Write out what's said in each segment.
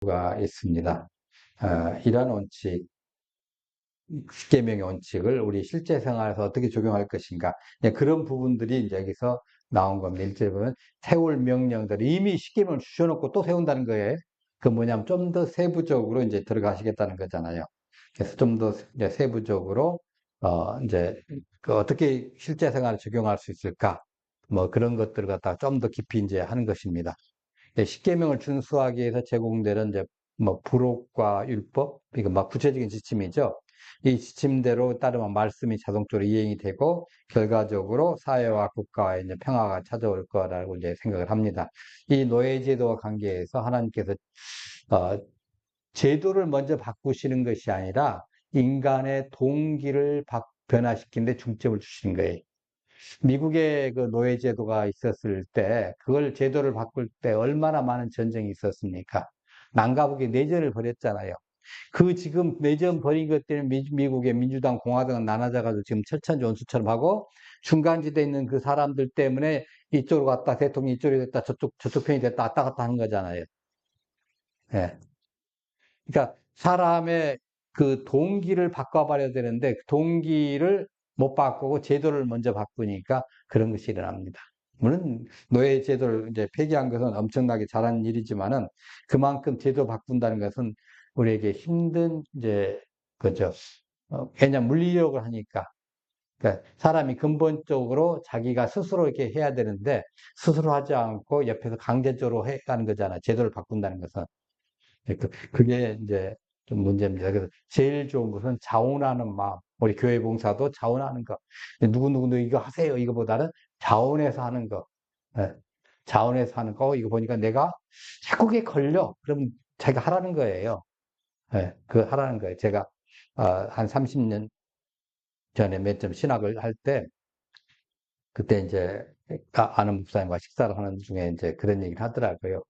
수가 있습니다. 이러한 원칙, 십계명의 원칙을 우리 실제 생활에서 어떻게 적용할 것인가. 그런 부분들이 이제 여기서 나온 겁니다. 일제히 보면 세울 명령들 이미 십계명을 주셔놓고 또 세운다는 거예요. 그 뭐냐면 좀 더 세부적으로 이제 들어가시겠다는 거잖아요. 그래서 좀 더 세부적으로 이제 그 어떻게 실제 생활에 적용할 수 있을까? 뭐 그런 것들을 갖다가 좀 더 깊이 이제 하는 것입니다. 십계명을 준수하기 위해서 제공되는 이제 뭐 부록과 율법, 이거 막 구체적인 지침이죠. 이 지침대로 따르면 말씀이 자동적으로 이행이 되고 결과적으로 사회와 국가의 이제 평화가 찾아올 거라고 이제 생각을 합니다. 이 노예제도와 관계에서 하나님께서 어, 제도를 먼저 바꾸시는 것이 아니라 인간의 동기를 변화시키는 데 중점을 주시는 거예요. 미국의 그 노예제도가 있었을 때, 그걸 제도를 바꿀 때 얼마나 많은 전쟁이 있었습니까? 남과 북의 내전을 벌였잖아요. 그 지금 내전 벌인 것 때문에 미국의 민주당, 공화당은 나눠져가지고 지금 철천지원수처럼 하고, 중간지대에 있는 그 사람들 때문에 이쪽으로 갔다, 대통령이 이쪽으로 됐다, 저쪽 편이 됐다, 왔다 갔다 하는 거잖아요. 예. 그러니까 사람의 그 동기를 바꿔봐야 되는데 그 동기를 못 바꾸고 제도를 먼저 바꾸니까 그런 것이 일어납니다. 물론 노예 제도를 이제 폐기한 것은 엄청나게 잘한 일이지만은 그만큼 제도 바꾼다는 것은 우리에게 힘든 이제 그죠. 왜냐 물리력을 하니까. 그러니까 사람이 근본적으로 자기가 스스로 이렇게 해야 되는데 스스로 하지 않고 옆에서 강제적으로 해 가는 거잖아. 제도를 바꾼다는 것은. 그게 이제 좀 문제입니다. 그래서 제일 좋은 것은 자원하는 마음. 우리 교회 봉사도 자원하는 거. 누구누구 이거 하세요. 이거보다는 자원해서 하는 거. 예. 자원해서 하는 거. 이거 보니까 내가 자꾸 그게 걸려. 그럼 자기가 하라는 거예요. 예. 그 하라는 거예요. 제가 한 30년 전에 몇 점 신학을 할 때, 그때 이제 아는 목사님과 식사를 하는 중에 이제 그런 얘기를 하더라고요.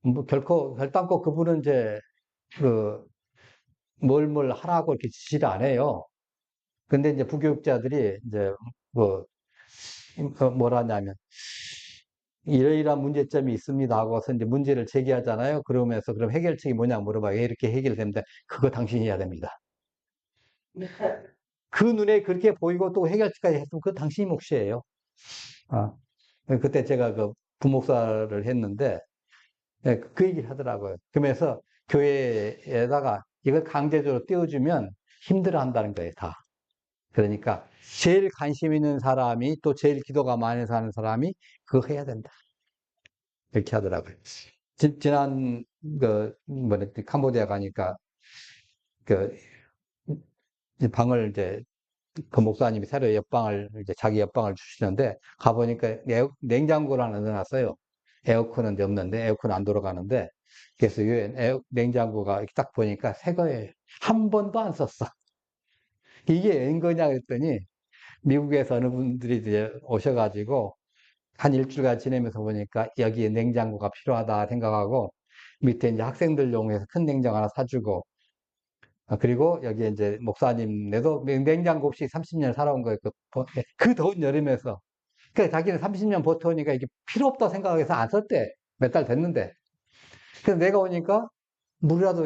뭐 결단코 그분은 이제 그 뭘 하라고 이렇게 지시를 안 해요. 근데 이제 부교육자들이 이제 뭐, 뭐라 하냐면, 이러이러한 문제점이 있습니다 하고서 이제 문제를 제기하잖아요. 그러면서 그럼 해결책이 뭐냐 물어봐요. 왜 이렇게 해결됩니다. 그거 당신이 해야 됩니다. 그 눈에 그렇게 보이고 또 해결책까지 했으면 그거 당신이 몫이에요. 아, 그때 제가 그 부목사를 했는데, 그 얘기를 하더라고요. 그러면서 교회에다가 이걸 강제적으로 띄워주면 힘들어 한다는 거예요, 다. 그러니까 제일 관심 있는 사람이 또 제일 기도가 많이 사는 사람이 그거 해야 된다. 이렇게 하더라고요. 지난 캄보디아 가니까 그 방을 이제 그 목사님이 새로 옆방을 이제 자기 옆방을 주시는데 가보니까 냉장고를 하나 넣어놨어요. 에어컨은 이제 없는데 에어컨 안 돌아가는데 그래서 냉장고가 이렇게 딱 보니까 새 거예요. 한 번도 안 썼어. 이게 웬 거냐 그랬더니 미국에서 어느 분들이 이제 오셔가지고 한 일주일간 지내면서 보니까 여기에 냉장고가 필요하다 생각하고 밑에 이제 학생들용 해서 큰 냉장고 하나 사주고 그리고 여기에 이제 목사님네도 냉장고 없이 30년 살아온 거예요. 그 더운 여름에서. 그러니까 자기는 30년 버텨오니까 이게 필요 없다 생각해서 안 썼대. 몇 달 됐는데. 그래서 내가 오니까 물이라도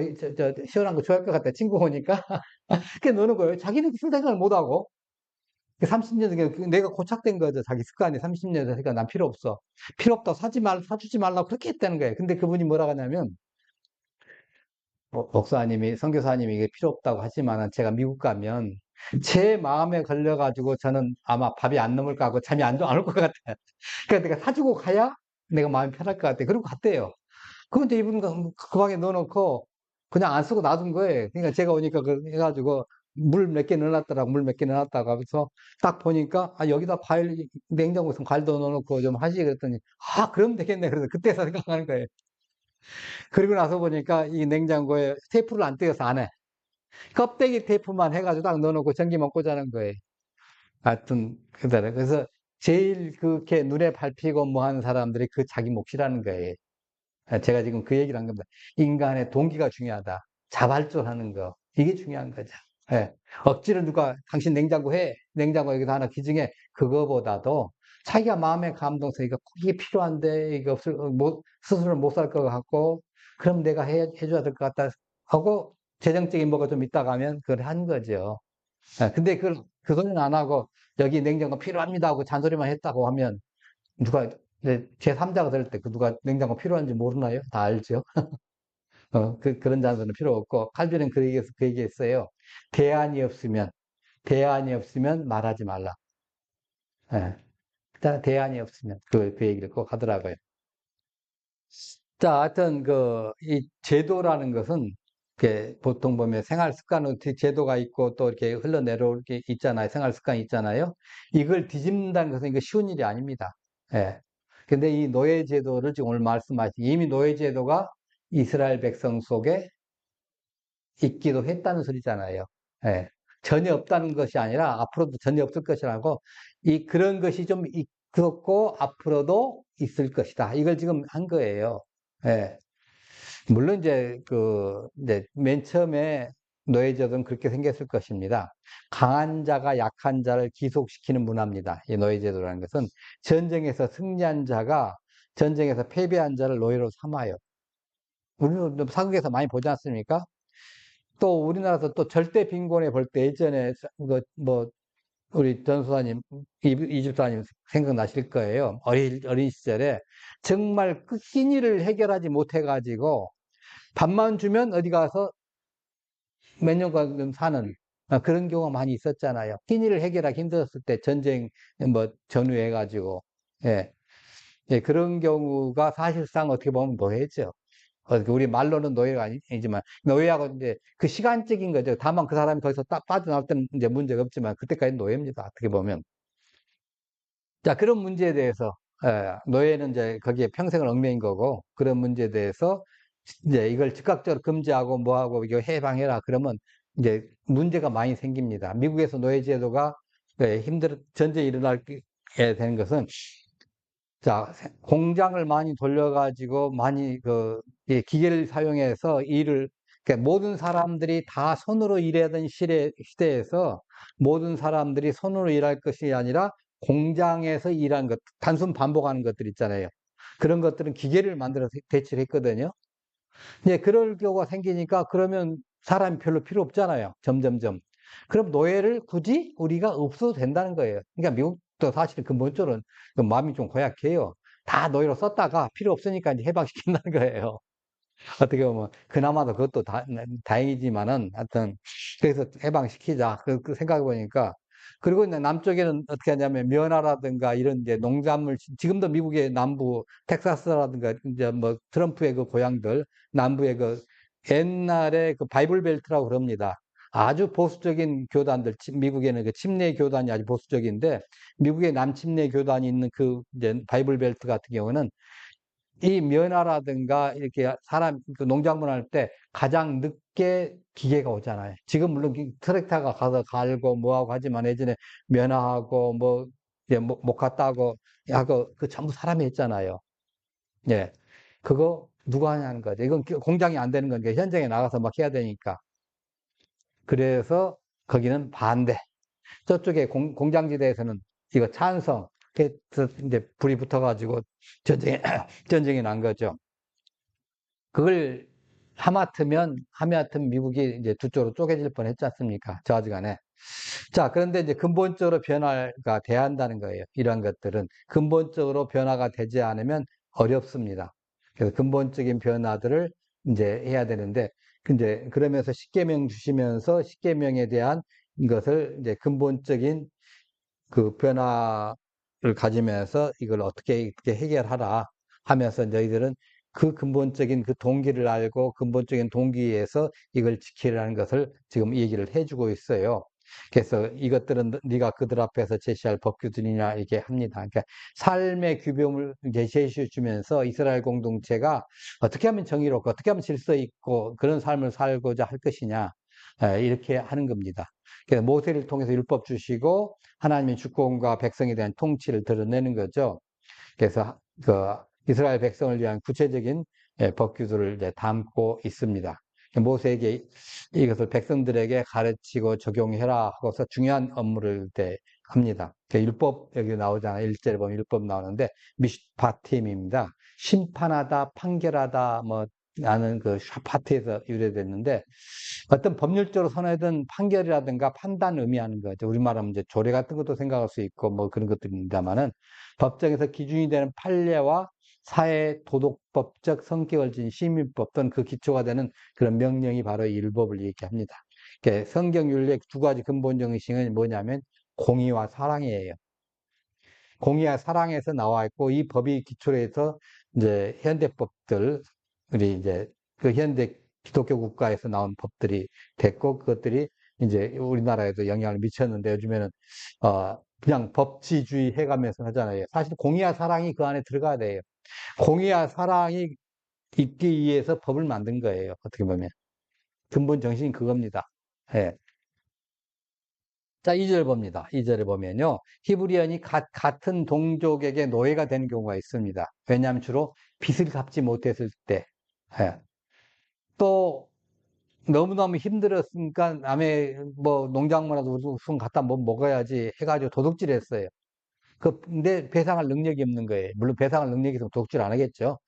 시원한 거 좋아할 것 같아. 친구 오니까. 그게 노는 거예요. 자기는 쓸 생각을 못 하고. 30년, 내가 고착된 거죠. 자기 습관이 30년 되니까 난 필요 없어. 필요 없다. 사주지 말라고 그렇게 했다는 거예요. 근데 그분이 뭐라고 하냐면, 목사님이, 선교사님이 이게 필요 없다고 하지만은 제가 미국 가면 제 마음에 걸려가지고 저는 아마 밥이 안 넘을 것 같고 잠이 안 올 것 같아요. 그러니까 내가 사주고 가야 내가 마음이 편할 것 같아. 그리고 갔대요. 그런데 이분 그 방에 넣어놓고 그냥 안 쓰고 놔둔 거예요. 그러니까 제가 오니까 해가지고 물 몇 개 넣어놨더라고. 물 몇 개 넣어놨다고 하면서 딱 보니까 여기다 과일 냉장고에서 과일도 넣어놓고 좀 하시 그랬더니 그럼 되겠네. 그래서 그때서 생각하는 거예요. 그리고 나서 보니까 이 냉장고에 테이프를 안 떼어서 안 해. 껍데기 테이프만 해가지고 딱 넣어놓고 전기만 꽂아놓은 거예요. 하여튼 그래서 제일 그렇게 눈에 밟히고 뭐 하는 사람들이 그 자기 몫이라는 거예요. 제가 지금 그 얘기를 한 겁니다. 인간의 동기가 중요하다. 자발적하는 거. 이게 중요한 거죠. 예. 억지로 누가 당신 냉장고 해. 냉장고 여기다 하나 기증해. 그거보다도 자기가 마음에 감동해서 이게 필요한데 이거 스스로 못 살 것 같고 그럼 내가 해줘야 될 것 같다 하고, 재정적인 뭐가 좀 있다가 하면 그걸 한 거죠. 근데 그 소리는 안 하고, 여기 냉장고 필요합니다 하고 잔소리만 했다고 하면, 누가, 이제 제3자가 될 때 그 누가 냉장고 필요한지 모르나요? 다 알죠. 그런 잔소리는 필요 없고, 칼빈은 그 얘기했어요. 대안이 없으면 말하지 말라. 예. 일단 대안이 없으면 그 얘기를 꼭 하더라고요. 자, 하여튼 이 제도라는 것은 보통 보면 생활 습관은 제도가 있고 또 이렇게 흘러내려올 게 있잖아요. 생활 습관이 있잖아요. 이걸 뒤집는다는 것은 이거 쉬운 일이 아닙니다. 예. 근데 이 노예 제도를 지금 오늘 말씀하신 이미 노예 제도가 이스라엘 백성 속에 있기도 했다는 소리잖아요. 예. 전혀 없다는 것이 아니라 앞으로도 전혀 없을 것이라고 그런 것이 좀 있었고 앞으로도 있을 것이다. 이걸 지금 한 거예요. 예. 물론 이제 맨 처음에 노예제도는 그렇게 생겼을 것입니다. 강한 자가 약한 자를 기속시키는 문화입니다. 이 노예제도라는 것은 전쟁에서 승리한 자가 전쟁에서 패배한 자를 노예로 삼아요. 우리는 사극에서 많이 보지 않습니까? 또 우리나라에서 또 절대 빈곤에 볼 때 예전에 우리 전수사님, 이집사님 생각나실 거예요. 어린 시절에 정말 그 끼니를 해결하지 못해가지고 밥만 주면 어디 가서 몇 년간 사는 그런 경우가 많이 있었잖아요. 끼니를 해결하기 힘들었을 때 전쟁 전후해가지고 예, 예, 그런 경우가 사실상 어떻게 보면 노예죠. 우리 말로는 노예가 아니지만 노예하고 이제 그 시간적인 거죠. 다만 그 사람이 거기서 딱 빠져나올 때는 이제 문제가 없지만 그때까지 노예입니다. 어떻게 보면. 자, 그런 문제에 대해서 노예는 이제 거기에 평생을 얽매인 거고 그런 문제에 대해서 이제 이걸 즉각적으로 금지하고 뭐하고 이거 해방해라 그러면 이제 문제가 많이 생깁니다. 미국에서 노예 제도가 전쟁이 일어나게 되는 것은 자, 공장을 많이 돌려가지고 많이 기계를 사용해서 그러니까 모든 사람들이 다 손으로 일하던 시대에서 모든 사람들이 손으로 일할 것이 아니라 공장에서 일한 것, 단순 반복하는 것들 있잖아요. 그런 것들은 기계를 만들어서 대체를 했거든요. 네, 그럴 경우가 생기니까 그러면 사람이 별로 필요 없잖아요. 점점점. 그럼 노예를 굳이 우리가 없어도 된다는 거예요. 그러니까 미국도 사실 근본적으로는 그 마음이 좀 고약해요. 다 노예로 썼다가 필요 없으니까 이제 해방시킨다는 거예요. 어떻게 보면 그나마도 그것도 다행이지만은 하여튼 그래서 해방시키자 그 생각해 보니까 그리고 이제 남쪽에는 어떻게 하냐면 면화라든가 이런 이제 농작물 지금도 미국의 남부 텍사스라든가 이제 트럼프의 그 고향들 남부의 옛날에 그 바이블 벨트라고 그럽니다. 아주 보수적인 교단들 미국에는 그 침례 교단이 아주 보수적인데 미국의 남침례 교단이 있는 그 이제 바이블 벨트 같은 경우는 이 면화라든가 이렇게 그 농작물 할 때 가장 늦게 기계가 오잖아요. 지금 물론 트랙터가 가서 갈고 뭐하고 하지만 예전에 면화하고 이제 목화 따고 하고 그 전부 사람이 했잖아요. 예. 그거 누가 하냐는 거죠. 이건 공장이 안 되는 거니까 현장에 나가서 막 해야 되니까. 그래서 거기는 반대. 저쪽에 공장지대에서는 이거 찬성. 그래서 이제 불이 붙어가지고 전쟁이 난 거죠. 그걸 하마터면 미국이 이제 두 쪽으로 쪼개질 뻔 했지 않습니까? 저하지간에. 자, 그런데 이제 근본적으로 변화가 돼야 한다는 거예요. 이런 것들은. 근본적으로 변화가 되지 않으면 어렵습니다. 그래서 근본적인 변화들을 이제 해야 되는데, 이제 그러면서 십계명 주시면서 십계명에 대한 것을 이제 근본적인 그 변화를 가지면서 이걸 어떻게 해결하라 하면서 너희들은 그 근본적인 그 동기를 알고 근본적인 동기에서 이걸 지키라는 것을 지금 얘기를 해주고 있어요. 그래서 이것들은 네가 그들 앞에서 제시할 법규들이냐 이렇게 합니다. 그러니까 삶의 규범을 이제 제시해 주면서 이스라엘 공동체가 어떻게 하면 정의롭고 어떻게 하면 질서 있고 그런 삶을 살고자 할 것이냐 이렇게 하는 겁니다. 그래서 모세를 통해서 율법 주시고 하나님의 주권과 백성에 대한 통치를 드러내는 거죠. 그래서 그 이스라엘 백성을 위한 구체적인 법규들을 이제 담고 있습니다. 모세에게 이것을 백성들에게 가르치고 적용해라 하고서 중요한 업무를 합니다. 율법 여기 나오잖아요. 1절에 보면 율법 나오는데 미슈파팀입니다. 심판하다, 판결하다, 라는 그 파트에서 유래됐는데 어떤 법률적으로 선언된 판결이라든가 판단을 의미하는 거죠. 우리말하면 이제 조례 같은 것도 생각할 수 있고 뭐 그런 것들입니다만은 법정에서 기준이 되는 판례와 사회 도덕법적 성격을 지닌 시민법 또는 그 기초가 되는 그런 명령이 바로 이 율법을 얘기합니다. 성경 윤리의 두 가지 근본 정신은 뭐냐면 공의와 사랑이에요. 공의와 사랑에서 나와 있고 이 법이 기초로 해서 이제 현대법들 우리 이제 그 현대 기독교 국가에서 나온 법들이 됐고 그것들이 이제 우리나라에도 영향을 미쳤는데 요즘에는 그냥 법치주의 해가면서 하잖아요. 사실 공의와 사랑이 그 안에 들어가야 돼요. 공의와 사랑이 있기 위해서 법을 만든 거예요. 어떻게 보면 근본 정신이 그겁니다. 예. 자, 2절 봅니다. 2절에 보면요. 히브리언이 같은 동족에게 노예가 되는 경우가 있습니다. 왜냐하면 주로 빚을 갚지 못했을 때. 예. 또 너무너무 힘들었으니까 남의 뭐 농작물이라도 우선 갖다 뭐 먹어야지 해가지고 도둑질 했어요. 근데 배상할 능력이 없는 거예요. 물론 배상할 능력이 있으면 도둑질 안 하겠죠.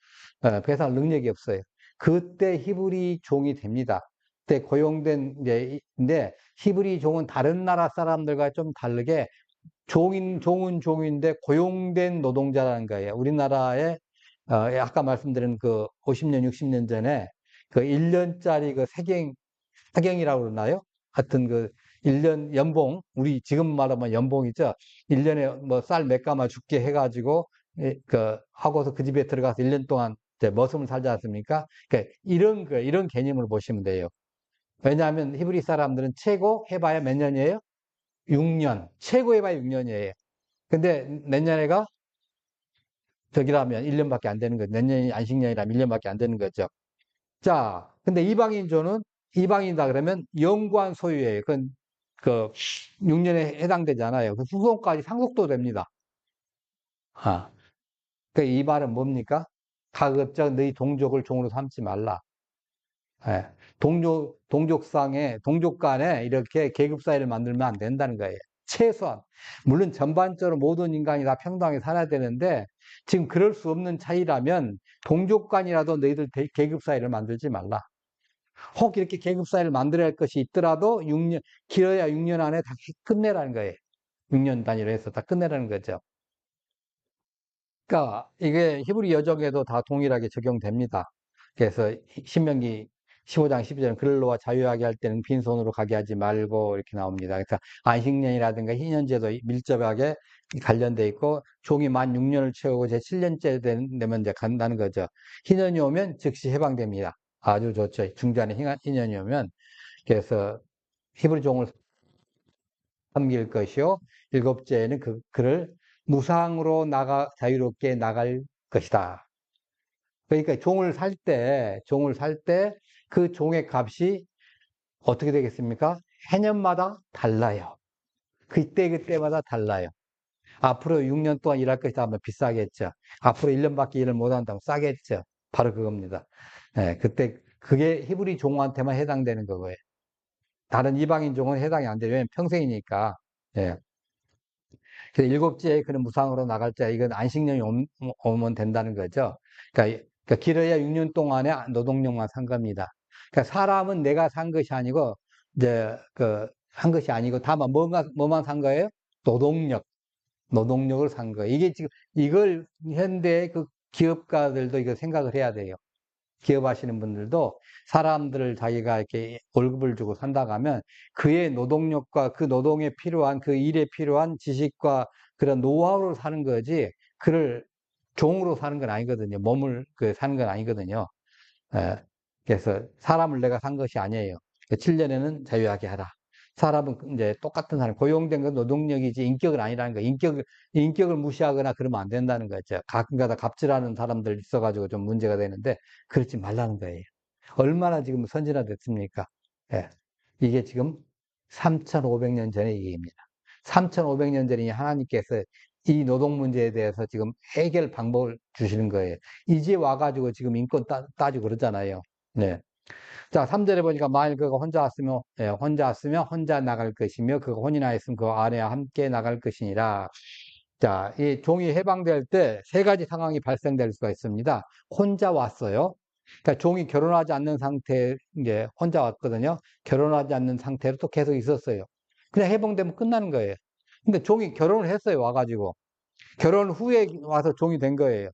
배상할 능력이 없어요. 그때 히브리 종이 됩니다. 그때 고용된, 이제, 히브리 종은 다른 나라 사람들과 좀 다르게 종은 종인데 고용된 노동자라는 거예요. 우리나라에, 아까 말씀드린 그 50년, 60년 전에 그 1년짜리 그 사경이라고 그러나요? 하여튼 그 1년 연봉, 우리 지금 말하면 연봉이죠. 1년에 뭐 쌀 몇 가마 죽게 해가지고, 하고서 그 집에 들어가서 1년 동안 이제 머슴을 살지 않습니까? 그러니까 이런 개념으로 보시면 돼요. 왜냐하면 히브리 사람들은 최고 해봐야 몇 년이에요? 6년. 최고 해봐야 6년이에요. 근데 내년에가 저기라면 1년밖에 안 되는 거죠. 내년이 안식년이라면 1년밖에 안 되는 거죠. 자, 근데 이방인이다 그러면 영구한 소유예요. 그 6년에 해당되잖아요. 그 후손까지 상속도 됩니다. 아, 이 말은 뭡니까? 가급적 너희 동족을 종으로 삼지 말라. 예. 동족 간에 이렇게 계급 사회를 만들면 안 된다는 거예요. 최소한. 물론 전반적으로 모든 인간이 다 평등하게 살아야 되는데, 지금 그럴 수 없는 차이라면, 동족 간이라도 너희들 계급 사회를 만들지 말라. 혹 이렇게 계급 사회를 만들어야 할 것이 있더라도 6년, 길어야 6년 안에 다 끝내라는 거예요. 6년 단위로 해서 다 끝내라는 거죠. 그러니까 이게 히브리 여정에도 다 동일하게 적용됩니다. 그래서 신명기 15장 12절은 그를로와 자유하게 할 때는 빈손으로 가게 하지 말고 이렇게 나옵니다. 그래서 안식년이라든가 희년제도 밀접하게 관련돼 있고 종이 만 6년을 채우고 제 7년째 되면 이제 간다는 거죠. 희년이 오면 즉시 해방됩니다. 아주 좋죠. 중간에 희년이 오면 그래서 히브리 종을 섬길 것이요. 일곱째는 그를 무상으로 자유롭게 나갈 것이다. 그러니까 종을 살 때 그 종의 값이 어떻게 되겠습니까? 해년마다 달라요. 그때마다 달라요. 앞으로 6년 동안 일할 것이다 하면 비싸겠죠. 앞으로 1년밖에 일을 못 한다면 싸겠죠. 바로 그겁니다. 예, 그게 히브리 종한테만 해당되는 거고요. 다른 이방인 종은 해당이 안 돼요. 왜냐면 평생이니까. 예. 그래서 일곱째에 그는 무상으로 나갈 자, 이건 안식년이 오면 된다는 거죠. 그러니까 길어야 6년 동안의 노동력만 산 겁니다. 그러니까 사람은 내가 산 것이 아니고, 이제, 한 것이 아니고, 다만 뭐만 산 거예요? 노동력을 산 거예요. 이게 지금, 이걸 현대 그 기업가들도 이거 생각을 해야 돼요. 기업하시는 분들도 사람들을 자기가 이렇게 월급을 주고 산다고 하면 그의 노동력과 그 노동에 필요한 그 일에 필요한 지식과 그런 노하우를 사는 거지 그를 종으로 사는 건 아니거든요. 몸을 사는 건 아니거든요. 예. 그래서 사람을 내가 산 것이 아니에요. 7년에는 자유하게 하라. 사람은 이제 똑같은 사람, 고용된 건 노동력이지 인격은 아니라는 거예요. 인격을 무시하거나 그러면 안 된다는 거죠. 가끔가다 갑질하는 사람들 있어가지고 좀 문제가 되는데, 그렇지 말라는 거예요. 얼마나 지금 선진화됐습니까? 예. 이게 지금 3,500년 전의 얘기입니다. 3,500년 전에 하나님께서 이 노동 문제에 대해서 지금 해결 방법을 주시는 거예요. 이제 와가지고 지금 인권 따지고 그러잖아요. 네. 자, 3절에 보니까 만일 그가 혼자 왔으면 혼자 나갈 것이며 그가 혼인하였으면 그 아내와 함께 나갈 것이니라. 자, 이 종이 해방될 때 세 가지 상황이 발생될 수가 있습니다. 혼자 왔어요. 그러니까 종이 결혼하지 않는 상태, 이제 혼자 왔거든요. 결혼하지 않는 상태로 또 계속 있었어요. 그냥 해방되면 끝나는 거예요. 근데 종이 결혼을 했어요, 와가지고. 결혼 후에 와서 종이 된 거예요.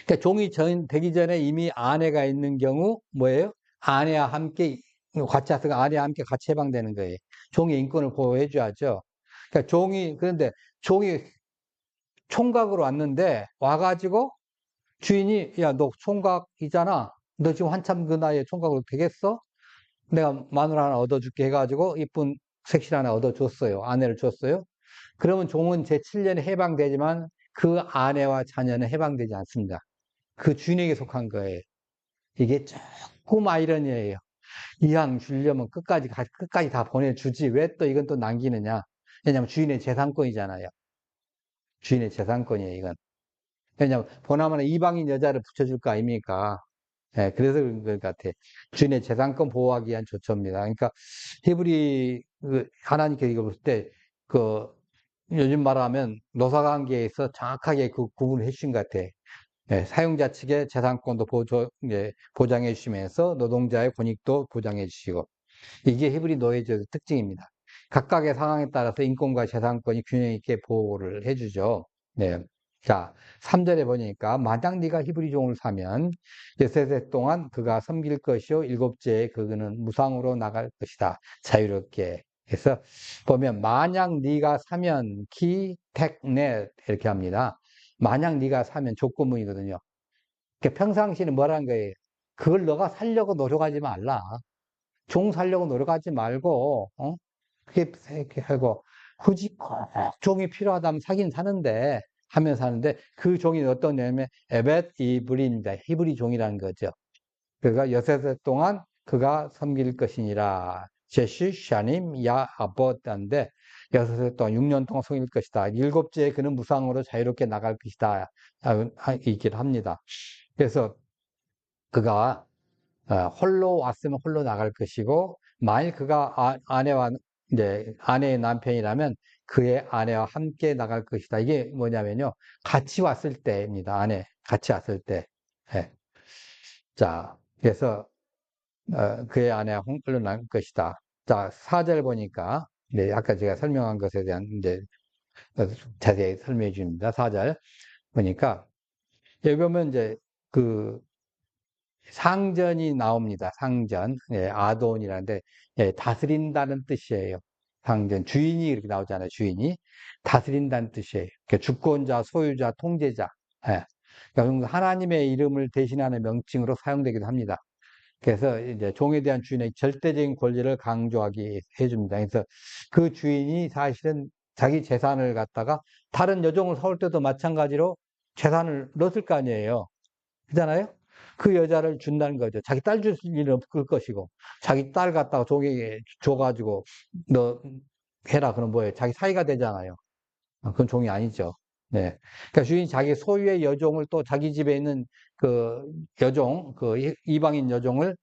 그러니까 종이 되기 전에 이미 아내가 있는 경우, 뭐예요? 아내와 함께, 같이 와서 아내와 함께 같이 해방되는 거예요. 종의 인권을 보호해줘야죠. 그러니까 그런데 종이 총각으로 왔는데, 와가지고 주인이, 야, 너 총각이잖아. 너 지금 한참 그 나이에 총각으로 되겠어? 내가 마누라 하나 얻어줄게 해가지고 이쁜 색실 하나 얻어줬어요. 아내를 줬어요. 그러면 종은 제7년에 해방되지만 그 아내와 자녀는 해방되지 않습니다. 그 주인에게 속한 거예요. 이게 조금 아이러니예요. 이왕 주려면 끝까지 다 보내주지. 왜 또 이건 또 남기느냐. 왜냐면 주인의 재산권이잖아요. 주인의 재산권이에요, 이건. 왜냐면 보나마나 이방인 여자를 붙여줄 거 아닙니까? 예, 그래서 그런 것 같아. 주인의 재산권 보호하기 위한 조처입니다. 그러니까 히브리 하나님께 이거 볼 때 그 요즘 말하면 노사관계에서 정확하게 그 구분을 해주신 것 같아. 예, 사용자 측의 재산권도 보장해 주시면서 노동자의 권익도 보장해 주시고 이게 히브리 노예제도의 특징입니다. 각각의 상황에 따라서 인권과 재산권이 균형 있게 보호를 해주죠. 네. 자, 3절에 보니까 만약 네가 히브리 종을 사면 여섯해 동안 그가 섬길 것이요 일곱째에 그는 무상으로 나갈 것이다. 자유롭게. 그래서 보면 만약 네가 사면 기택넷 이렇게 합니다. 만약 네가 사면 조건문이거든요. 그러니까 평상시는 뭐라는 거예요? 그걸 너가 살려고 노력하지 말라. 종 살려고 노력하지 말고, 그렇게 하고, 굳이 꼭 종이 필요하다면 사긴 사는데, 하면 사는데, 그 종이 어떤 냐면, 에벳 이브리입니다. 히브리 종이라는 거죠. 그가 여섯해 동안 그가 섬길 것이니라. 제시, 샤님, 야, 아버트인데, 여섯해 동안 6년 동안 섬길 것이다. 일곱째에 그는 무상으로 자유롭게 나갈 것이다. 있긴 합니다. 그래서 그가 홀로 왔으면 홀로 나갈 것이고, 만일 그가 아내와, 이제, 아내의 남편이라면 그의 아내와 함께 나갈 것이다. 이게 뭐냐면요. 같이 왔을 때입니다. 같이 왔을 때. 예. 자, 그래서, 그의 아내와 홀로 나갈 것이다. 자, 4절 보니까, 네, 아까 제가 설명한 것에 대한 이제 자세히 설명해 줍니다. 4절 보니까, 여기 보면 이제 그 상전이 나옵니다. 상전. 예, 아돈이라는데, 예, 다스린다는 뜻이에요. 상전. 주인이 이렇게 나오잖아요. 주인이. 다스린다는 뜻이에요. 그러니까 주권자, 소유자, 통제자. 예. 그러니까 하나님의 이름을 대신하는 명칭으로 사용되기도 합니다. 그래서 이제 종에 대한 주인의 절대적인 권리를 강조하게 해줍니다. 그래서 그 주인이 사실은 자기 재산을 갖다가 다른 여종을 사올 때도 마찬가지로 재산을 넣었을 거 아니에요. 그잖아요? 그 여자를 준다는 거죠. 자기 딸 줄 일은 없을 것이고, 자기 딸 갖다가 종에게 줘가지고, 너 해라. 그럼 뭐예요? 자기 사이가 되잖아요. 그건 종이 아니죠. 네. 그러니까 주인이 자기 소유의 여종을 또 자기 집에 있는 그 여종, 그 이방인 여종을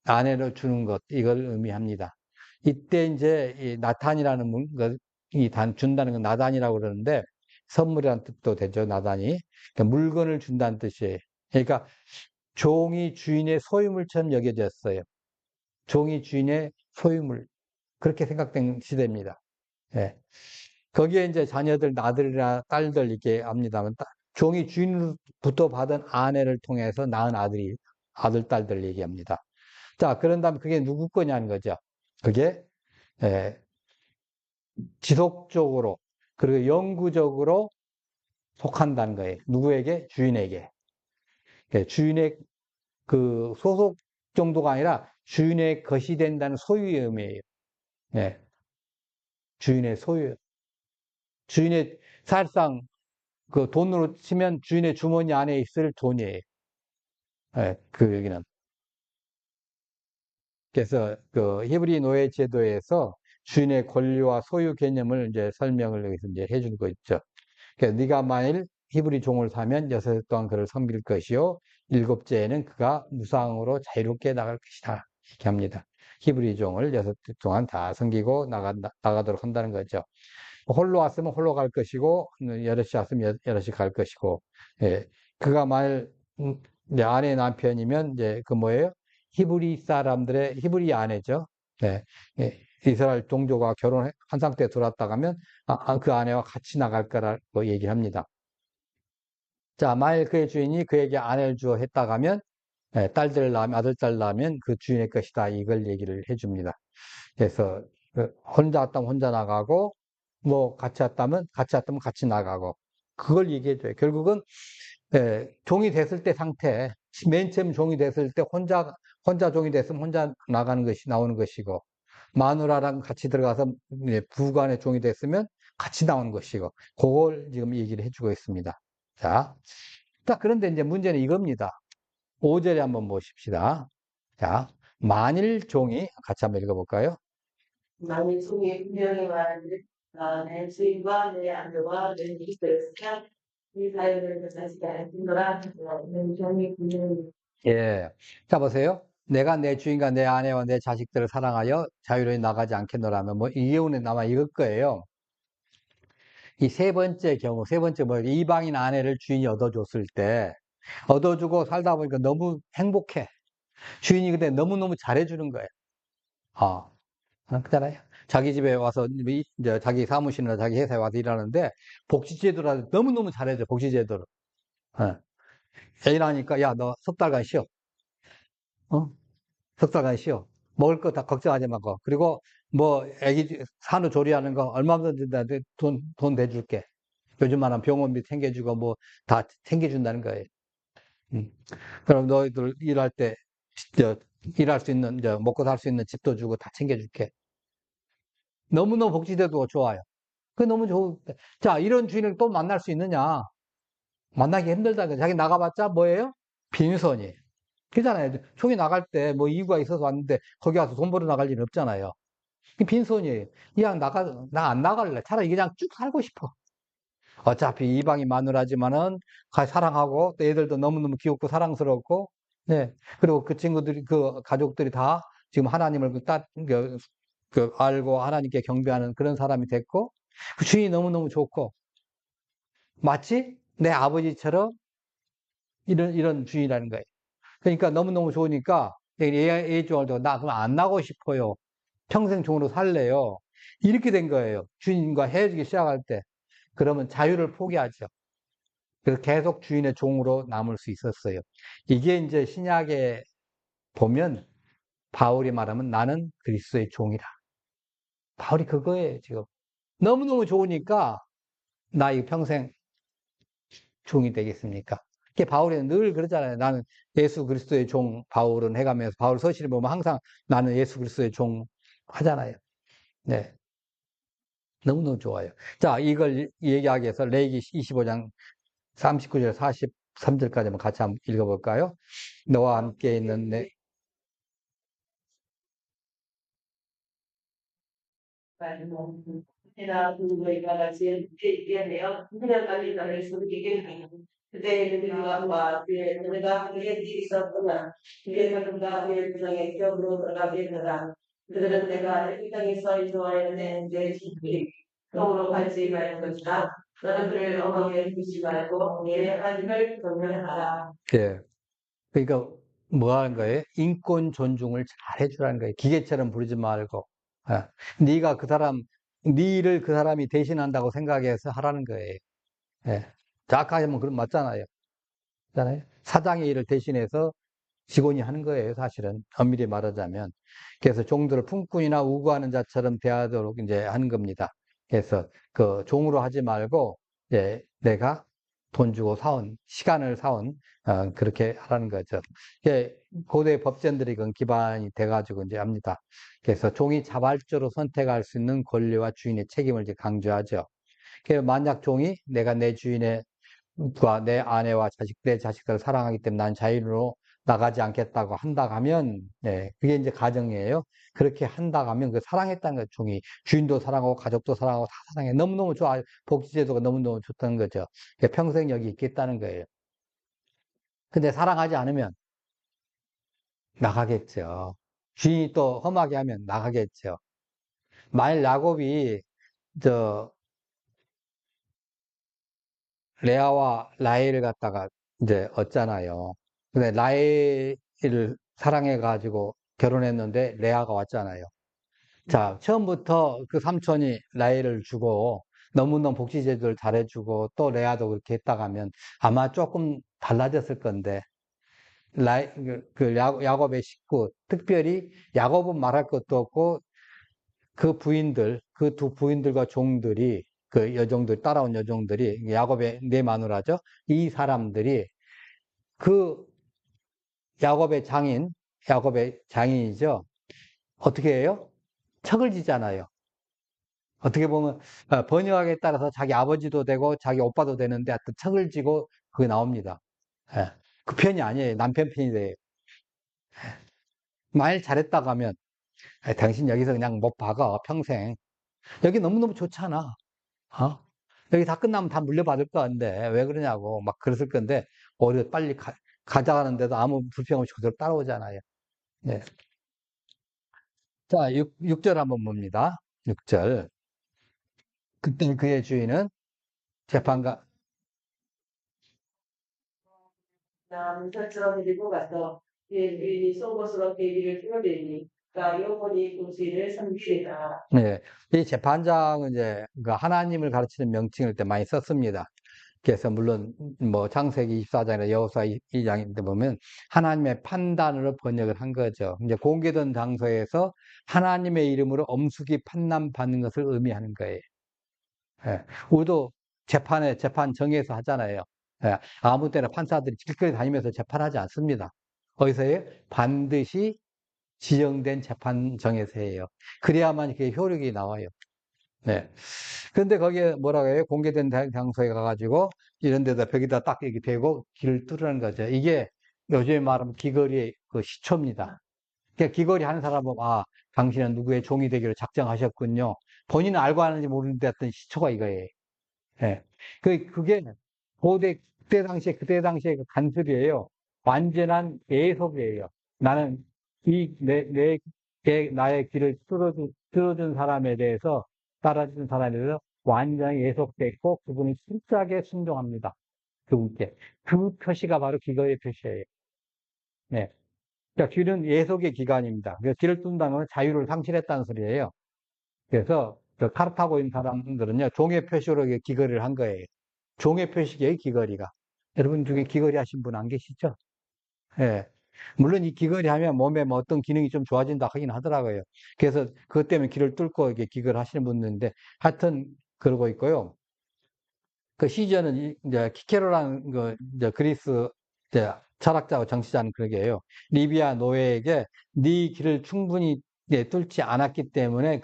아내로 주는 것, 이걸 의미합니다. 이때 이제 이 나탄이라는 준다는 건 나단이라고 그러는데, 선물이라는 뜻도 되죠, 나단이. 그러니까 물건을 준다는 뜻이에요. 그러니까 종이 주인의 소유물처럼 여겨졌어요. 종이 주인의 소유물. 그렇게 생각된 시대입니다. 예. 거기에 이제 자녀들, 아들이나 딸들 이렇게 합니다만, 종이 주인부터 받은 아내를 통해서 낳은 아들, 딸들 얘기합니다. 자, 그런 다음에 그게 누구 거냐는 거죠. 그게, 예, 지속적으로, 그리고 영구적으로 속한다는 거예요. 누구에게? 주인에게. 예, 주인의 그 소속 정도가 아니라 주인의 것이 된다는 소유의 의미예요. 예, 주인의 소유. 주인의 사실상 그 돈으로 치면 주인의 주머니 안에 있을 돈이에요. 예, 그 여기는. 그래서 그 히브리 노예 제도에서 주인의 권리와 소유 개념을 이제 설명을 여기서 이제 해주는 거 있죠. 그래서 네가 만일 히브리 종을 사면 여섯 해 동안 그를 섬길 것이요 일곱째에는 그가 무상으로 자유롭게 나갈 것이다. 이렇게 합니다. 히브리 종을 여섯 해 동안 다 섬기고 나가도록 한다는 거죠. 홀로 왔으면 홀로 갈 것이고 여럿이 왔으면 여럿이 갈 것이고 예. 그가 만일 이제 아내 남편이면 이제 그 뭐예요? 히브리 사람들의 히브리 아내죠. 네. 예, 이스라엘 종교가 결혼한 상태에 들어왔다가면 그 아내와 같이 나갈 거라고 얘기합니다. 자, 만일 그의 주인이 그에게 아내를 주어 했다가면 딸들을 낳으면 아들딸 낳으면 그 주인의 것이다. 이걸 얘기를 해줍니다. 그래서 혼자 왔다면 혼자 나가고 뭐 같이 왔다면 같이 나가고 그걸 얘기해줘요. 결국은 종이 됐을 때 상태, 맨 처음 종이 됐을 때 혼자 종이 됐으면 혼자 나오는 것이고, 마누라랑 같이 들어가서 부관의 종이 됐으면 같이 나오는 것이고, 그걸 지금 얘기를 해주고 있습니다. 자, 그런데 이제 문제는 이겁니다. 5절에 한번 보십시다. 자, 만일 종이, 같이 한번 읽어볼까요? 만일 종이 분명히 말하기를 내 주인과 내 아내와 내 이웃을 사랑 이 사연을 전하지 않겠노라. 내 종이 분명히 예. 자, 보세요. 내가 내 주인과 내 아내와 내 자식들을 사랑하여 자유로이 나가지 않겠노라면, 뭐, 이 경우는 아마 이럴 거예요. 이 세 번째 경우, 세 번째 뭐, 이방인 아내를 주인이 얻어줬을 때, 얻어주고 살다 보니까 너무 행복해. 주인이 근데 너무너무 잘해주는 거예요. 그잖아요. 자기 집에 와서, 이제 자기 사무실이나 자기 회사에 와서 일하는데, 복지제도라 너무너무 잘해줘, 복지제도를. 어. 애인 하니까, 야, 너 석 달간 쉬어. 어? 석 달간 쉬어. 먹을 거 다 걱정하지 말고. 그리고 뭐, 애기 산후조리하는 거 얼마든지 돈 대줄게. 요즘 말하면 병원비 챙겨주고 뭐, 다 챙겨준다는 거예요. 그럼 너희들 일할 때, 저, 일할 수 있는, 먹고 살 수 있는 집도 주고 다 챙겨줄게. 너무너무 복지제도가 좋아요. 그게 너무 좋은, 자, 이런 주인을 또 만날 수 있느냐? 만나기 힘들다. 자기 나가봤자 뭐예요? 빈손이에요. 그잖아요. 총이 나갈 때 뭐 이유가 있어서 왔는데 거기 와서 돈 벌어 나갈 일은 없잖아요. 빈손이에요. 그냥 나 안 나갈래. 차라리 그냥 쭉 살고 싶어. 어차피 이방인 마누라지만은 사랑하고 또 애들도 너무너무 귀엽고 사랑스럽고, 네. 그리고 그 친구들이, 그 가족들이 다 지금 하나님을 알고 하나님께 경배하는 그런 사람이 됐고, 그 주인이 너무너무 좋고, 마치 내 아버지처럼 이런 주인이라는 거예요. 그러니까 너무너무 좋으니까 애종을 나 그럼 안 나고 싶어요. 평생 종으로 살래요. 이렇게 된 거예요. 주인과 헤어지기 시작할 때. 그러면 자유를 포기하죠. 그래서 계속 주인의 종으로 남을 수 있었어요. 이게 이제 신약에 보면 바울이 말하면 나는 그리스도의 종이라. 바울이 그거예요, 지금. 너무너무 좋으니까 나 이 평생 종이 되겠습니까? 그게 바울이 늘 그러잖아요. 나는 예수 그리스도의 종, 바울은 해가면서 바울 서신을 보면 항상 나는 예수 그리스도의 종 하잖아요. 네. 너무너무 좋아요. 자, 이걸 얘기하기 위해서 레위기 25장 39절 43절까지 한번 같이 한번 읽어볼까요? 너와 함께 있는 내 해나 그들과 같이 얘기하네요. 그냥까지 나를 숨기게 하는 그때 그들과 그의 내가 그의 일이 있었구나. 그의 가슴과 그의 부정의 격으로 들어가게 되라. 그들은 내가 이 땅에서 인도하였네 내 친구들이 성으로 가지 말는 것이다. 너는 그를 어머니에 두지 말고 내 하나님을 경외하라. 예. 그러니까 뭐 하는 거예요? 인권 존중을 잘 해주라는 거예요. 기계처럼 부르지 말고. 아, 네가 그 사람, 네 일을 그 사람이 대신한다고 생각해서 하라는 거예요. 예. 정확하게 그럼 맞잖아요. 맞잖아요. 사장의 일을 대신해서 직원이 하는 거예요, 사실은. 엄밀히 말하자면. 그래서 종들을 품꾼이나 우구하는 자처럼 대하도록 이제 하는 겁니다. 그래서 그 종으로 하지 말고, 이제 내가 돈 주고 시간을 그렇게 하라는 거죠. 이게 고대 법전들이 그건 기반이 돼가지고 이제 합니다. 그래서 종이 자발적으로 선택할 수 있는 권리와 주인의 책임을 이제 강조하죠. 그래서 만약 종이 내가 내 주인의 내 아내와 내 자식들을 사랑하기 때문에 난 자유로 나가지 않겠다고 한다 하면, 네, 그게 이제 가정이에요. 그렇게 한다 하면 그 사랑했다는 거 종이 주인도 사랑하고 가족도 사랑하고 다 사랑해. 너무너무 좋아. 복지제도가 너무너무 좋다는 거죠. 평생 여기 있겠다는 거예요. 근데 사랑하지 않으면 나가겠죠. 주인이 또 험하게 하면 나가겠죠. 만일 야곱이 저 레아와 라헬을 갖다가 이제 얻잖아요. 근데 라헬을 사랑해가지고 결혼했는데 레아가 왔잖아요. 자, 처음부터 그 삼촌이 라헬을 주고 너무너무 복지 제도를 잘해주고 또 레아도 그렇게 했다가면 아마 조금 달라졌을 건데 야곱의 식구, 특별히 야곱은 말할 것도 없고 그 부인들, 그 두 부인들과 종들이 그 여종들, 따라온 여종들이 야곱의 네 마누라죠. 이 사람들이 그 야곱의 장인이죠. 어떻게 해요? 척을 지잖아요. 어떻게 보면 번역에 따라서 자기 아버지도 되고 자기 오빠도 되는데 하여튼 척을 지고 그게 나옵니다. 예. 그 편이 아니에요. 남편 편이 돼요. 말 잘했다고 하면 당신 여기서 그냥 못 박아 평생. 여기 너무너무 좋잖아. 어? 여기 다 끝나면 다 물려받을 건데 왜 그러냐고 막 그랬을 건데 오히려 빨리 가져가는데도 아무 불평 없이 그대로 따라오잖아요. 네. 자, 6절 한번 봅니다. 6절. 그때 그의 주인은 재판가, 남편처럼 데리고 가서 그의 주인이 속옷으로 대비를 뚫어대니 그가 영원히 공시를 섬기리라. 네. 이 재판장은 이제 그 하나님을 가르치는 명칭을 때 많이 썼습니다. 그래서 물론 뭐 창세기 24장이나 여호수아 2장인데 보면 하나님의 판단으로 번역을 한 거죠. 이제 공개된 장소에서 하나님의 이름으로 엄숙히 판단 받는 것을 의미하는 거예요. 예. 우리도 재판정에서 하잖아요. 예. 아무 때나 판사들이 길거리 다니면서 재판하지 않습니다. 어디서 해요? 반드시 지정된 재판정에서 해요. 그래야만 그게 효력이 나와요. 네. 근데 거기에 뭐라고 해요? 공개된 장소에 가가지고 이런 데다 벽에다 딱 이렇게 대고 길을 뚫으라는 거죠. 이게 요즘에 말하면 귀걸이의 그 시초입니다. 그러니까 귀걸이 하는 사람은, 아, 당신은 누구의 종이 되기로 작정하셨군요. 본인은 알고 하는지 모르는데 어떤 시초가 이거예요. 예. 그게 그때 당시에 그 간섭이에요. 완전한 예속이에요. 나는 나의 길을 뚫어준 사람에 대해서, 따라준 사람에 대해서 완전히 예속됐고, 그분이 진짜게 순종합니다. 그분께. 그 표시가 바로 기거의 표시예요. 네. 그러니까 길은 예속의 기간입니다. 그래서 길을 뚫는다는 건 자유를 상실했다는 소리예요. 그래서 그 카르타고 있는 사람들은요, 종의 표시로 기거리를 한 거예요. 종의 표식이에요, 귀걸이가. 여러분 중에 귀걸이 하신 분 안 계시죠? 예. 물론 이 귀걸이 하면 몸에 뭐 어떤 기능이 좀 좋아진다 하긴 하더라고요. 그래서 그것 때문에 귀를 뚫고 이렇게 귀걸이 하시는 분들인데 하여튼 그러고 있고요. 그 시저는 이제 키케로라는 그 이제 그리스 이제 철학자와 정치자는 그러게 해요. 리비아 노예에게 네 길을 충분히 뚫지 않았기 때문에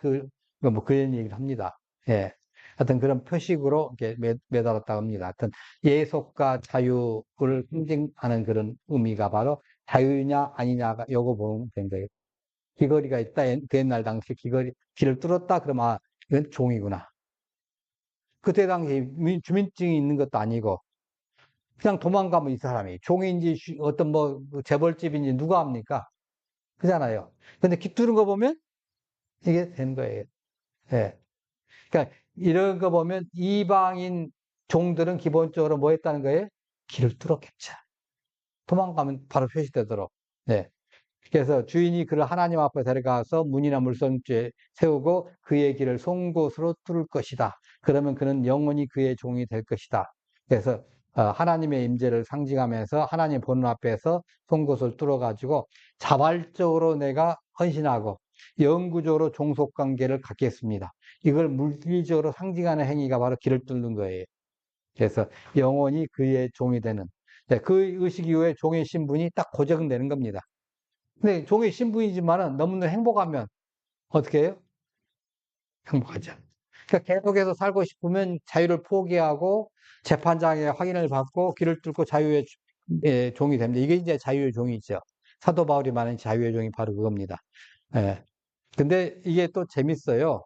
뭐 그런 얘기를 합니다. 예. 하여튼 그런 표식으로 이렇게 매달았다고 합니다. 하여튼 예속과 자유를 상징하는 그런 의미가 바로 자유냐 아니냐가 요거 보면 된 거예요. 귀걸이가 있다. 그 옛날 당시 길을 뚫었다. 그러면 아, 이건 종이구나. 그때 당시 주민증이 있는 것도 아니고 그냥 도망가면 이 사람이 종인지 어떤 뭐 재벌집인지 누가 합니까? 그잖아요. 근데 기 뚫은 거 보면 이게 된 거예요. 예. 그러니까 이런 거 보면 이방인 종들은 기본적으로 뭐 했다는 거예요? 길을 뚫었겠죠. 도망가면 바로 표시되도록. 네. 그래서 주인이 그를 하나님 앞에 데려가서 문이나 물성주에 세우고 그의 길을 송곳으로 뚫을 것이다. 그러면 그는 영원히 그의 종이 될 것이다. 그래서 하나님의 임재를 상징하면서 하나님 보는 앞에서 송곳을 뚫어가지고 자발적으로 내가 헌신하고 영구적으로 종속관계를 갖겠습니다. 이걸 물리적으로 상징하는 행위가 바로 길을 뚫는 거예요. 그래서 영원히 그의 종이 되는. 네, 그 의식 이후에 종의 신분이 딱 고정되는 겁니다. 근데 종의 신분이지만은 너무나 행복하면 어떻게 해요? 행복하죠. 그러니까 계속해서 살고 싶으면 자유를 포기하고 재판장의 확인을 받고 길을 뚫고 자유의 종이 됩니다. 이게 이제 자유의 종이죠. 사도 바울이 말하는 자유의 종이 바로 그겁니다. 예. 근데 이게 또 재밌어요.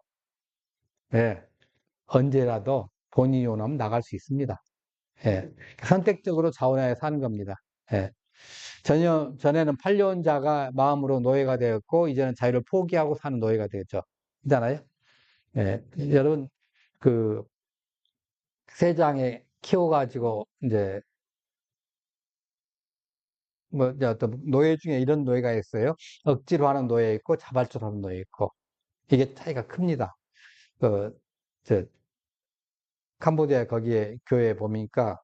예. 언제라도 본인이 원하면 나갈 수 있습니다. 예. 선택적으로 자원하에 사는 겁니다. 예. 전에는 팔려온자가 마음으로 노예가 되었고, 이제는 자유를 포기하고 사는 노예가 되었죠. 있잖아요? 예. 여러분, 그, 세장에 키워가지고, 이제, 뭐, 이제 어떤 노예 중에 이런 노예가 있어요. 억지로 하는 노예 있고, 자발적으로 하는 노예 있고. 이게 차이가 큽니다. 그, 저, 캄보디아 거기에 교회에 보니까,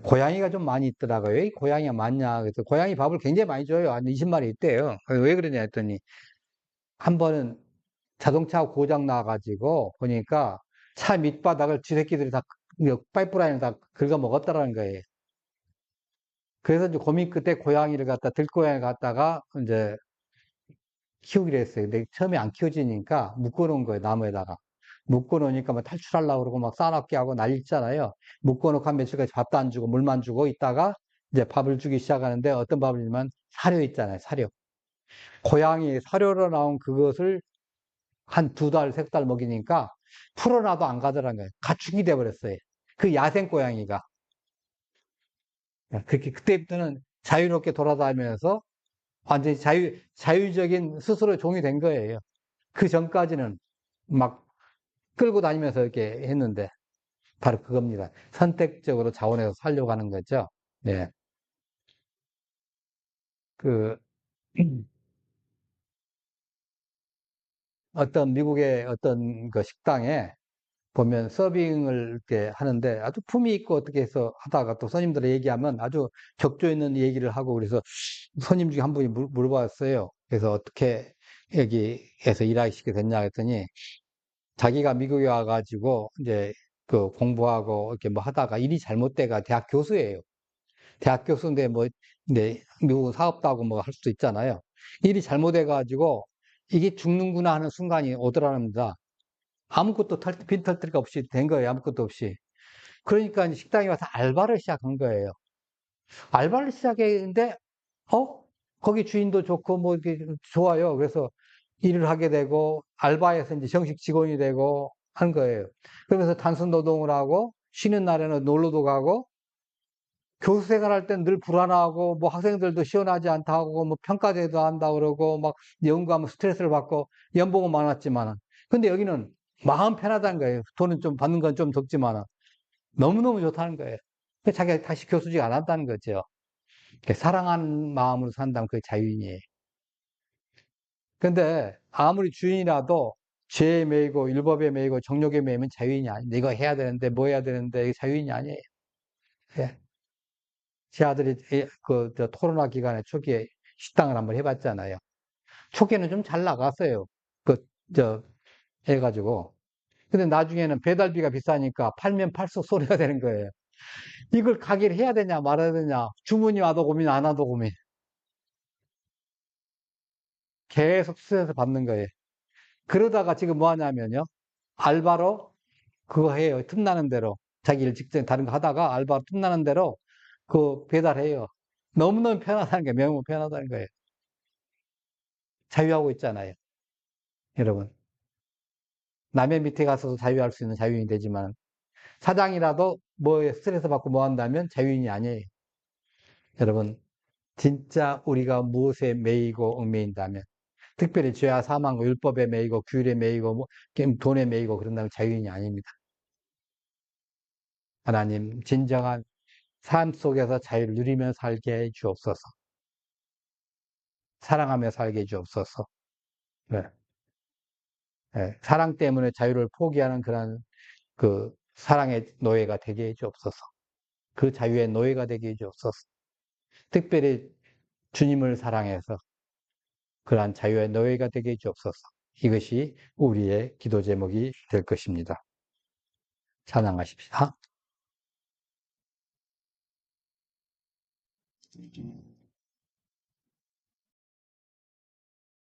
고양이가 좀 많이 있더라고요. 이 고양이가 많냐. 그래서 고양이 밥을 굉장히 많이 줘요. 한 20마리 있대요. 왜 그러냐 했더니, 한 번은 자동차 고장 나가지고 보니까 차 밑바닥을 쥐새끼들이 다 파이프라인을 다 긁어 먹었다라는 거예요. 그래서 이제 고민 끝에 고양이를 갖다 들고양이를 갖다가 이제 키우기로 했어요. 근데 처음에 안 키워지니까 묶어놓은 거예요. 나무에다가. 묶어놓으니까 막 탈출하려고 그러고 막 싸납게 하고 난리잖아요. 묶어놓고 한 며칠까지 밥도 안 주고 물만 주고 있다가 이제 밥을 주기 시작하는데 어떤 밥을 주면 사료 있잖아요. 사료. 고양이 사료로 나온 그것을 한 두 달, 세 달 먹이니까 풀어놔도 안 가더라는 거예요. 가축이 돼버렸어요. 그 야생 고양이가. 그렇게, 그때부터는 자유롭게 돌아다니면서 완전히 자유적인 스스로 종이 된 거예요. 그 전까지는 막 끌고 다니면서 이렇게 했는데, 바로 그겁니다. 선택적으로 자원해서 살려고 하는 거죠. 네. 그, 어떤 미국의 어떤 그 식당에 보면 서빙을 이렇게 하는데 아주 품위 있고 어떻게 해서 하다가 또 손님들 얘기하면 아주 격조 있는 얘기를 하고 그래서 손님 중에 한 분이 물어봤어요. 그래서 어떻게 여기에서 일하기 시게 됐냐 했더니 자기가 미국에 와가지고 이제 그 공부하고 이렇게 뭐 하다가 일이 잘못돼가 대학 교수예요. 대학 교수인데 뭐, 근데 미국은 사업도 하고 뭐 할 수도 있잖아요. 일이 잘못해가지고 이게 죽는구나 하는 순간이 오더랍니다. 아무것도 빈털터리가 없이 된 거예요. 아무것도 없이. 그러니까 이제 식당에 와서 알바를 시작한 거예요. 알바를 시작했는데, 어? 거기 주인도 좋고, 뭐, 이렇게 좋아요. 그래서 일을 하게 되고, 알바에서 이제 정식 직원이 되고 한 거예요. 그러면서 단순 노동을 하고, 쉬는 날에는 놀러도 가고, 교수 생활할 땐 늘 불안하고, 뭐 학생들도 시원하지 않다고, 뭐 평가제도 한다 그러고, 막 연구하면 스트레스를 받고, 연봉은 많았지만은. 근데 여기는 마음 편하다는 거예요. 돈은 좀 받는 건 좀 적지만은. 너무너무 좋다는 거예요. 그래서 자기가 다시 교수직 안 한다는 거죠. 사랑하는 마음으로 산다면 그게 자유인이에요. 근데 아무리 주인이라도 죄에 매이고 율법에 매이고 정욕에 매이면 자유인이 아니에요. 이거 해야 되는데 뭐 해야 되는데 이게 자유인이 아니에요. 예. 제 아들이 저 코로나 기간에 초기에 식당을 한번 해봤잖아요. 초기에는 좀 잘 나갔어요. 그, 저, 해가지고. 근데 나중에는 배달비가 비싸니까 팔면 팔수록 소리가 되는 거예요. 이걸 가게를 해야 되냐 말아야 되냐. 주문이 와도 고민 안 와도 고민. 계속 스트레스 받는 거예요. 그러다가 지금 뭐 하냐면요. 알바로 그거 해요. 틈나는 대로. 자기 일 직전 다른 거 하다가 알바로 틈나는 대로 그 배달해요. 너무너무 편하다는 게 너무 편하다는 거예요. 자유하고 있잖아요. 여러분. 남의 밑에 가서도 자유할 수 있는 자유인이 되지만 사장이라도 뭐에 스트레스 받고 뭐 한다면 자유인이 아니에요. 여러분. 진짜 우리가 무엇에 매이고 얽매인다면 특별히 죄와 사망과 율법에 매이고 규율에 매이고 뭐 돈에 매이고 그런다면 자유인이 아닙니다. 하나님 진정한 삶 속에서 자유를 누리며 살게 해 주옵소서. 사랑하며 살게 해 주옵소서. 네. 네. 사랑 때문에 자유를 포기하는 그런 그 사랑의 노예가 되게 해 주옵소서. 그 자유의 노예가 되게 해 주옵소서. 특별히 주님을 사랑해서 그러한 자유의 노예가 되게 해 주옵소서. 이것이 우리의 기도 제목이 될 것입니다. 찬양하십시다.